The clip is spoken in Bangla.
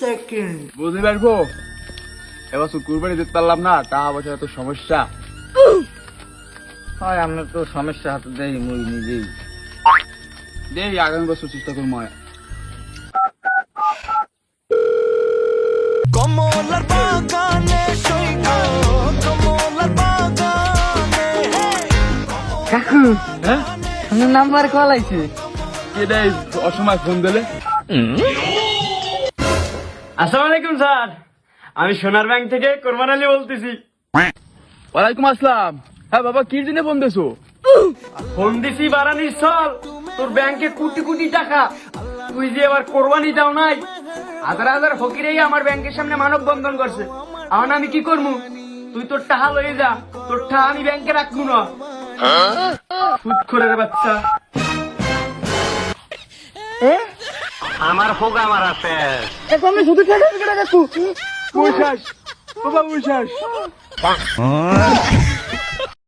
সেকেন্ড। বুঝতে পারবো এবছর কুরবানি দিতে পারলাম না, টাকা পয়সা এত সমস্যা। হয় আমরা তো সমস্যা হাতে দেই মুই নিজেই। দেই আগামী বছর চেষ্টা করবো। কমলার বাগানে কাকু হ্যাঁ আমার নাম্বার কল আইছে। এটাই অসময় ফোন দিলে। আসসালামু আলাইকুম স্যার, আমি সোনার ব্যাংক থেকে কোরবান আলী বলতেছি। ওয়ালাইকুম আসসালাম। হ্যাঁ বাবা, কি জন্য ফোন দিছো? ফোন দিছি বারানির চল, তোর ব্যাংকে কোটি কোটি টাকা, তুই যে এবার কোরবানি দাও নাই, হাজার হাজার ফকিরেই আমার ব্যাংকের সামনে মানববন্ধন করছে। এখন আমি কি করবো? তুই তোর টাকা লয়ে যা, তোর টাকা আমি ব্যাংকে রাখবো না। সুদখোরের বাচ্চা। আমার হোক আমার আছে। এখন আমি শুধু টাকা টাকা কাকু। উইশ্বাস বাবা, উইশ্বাস।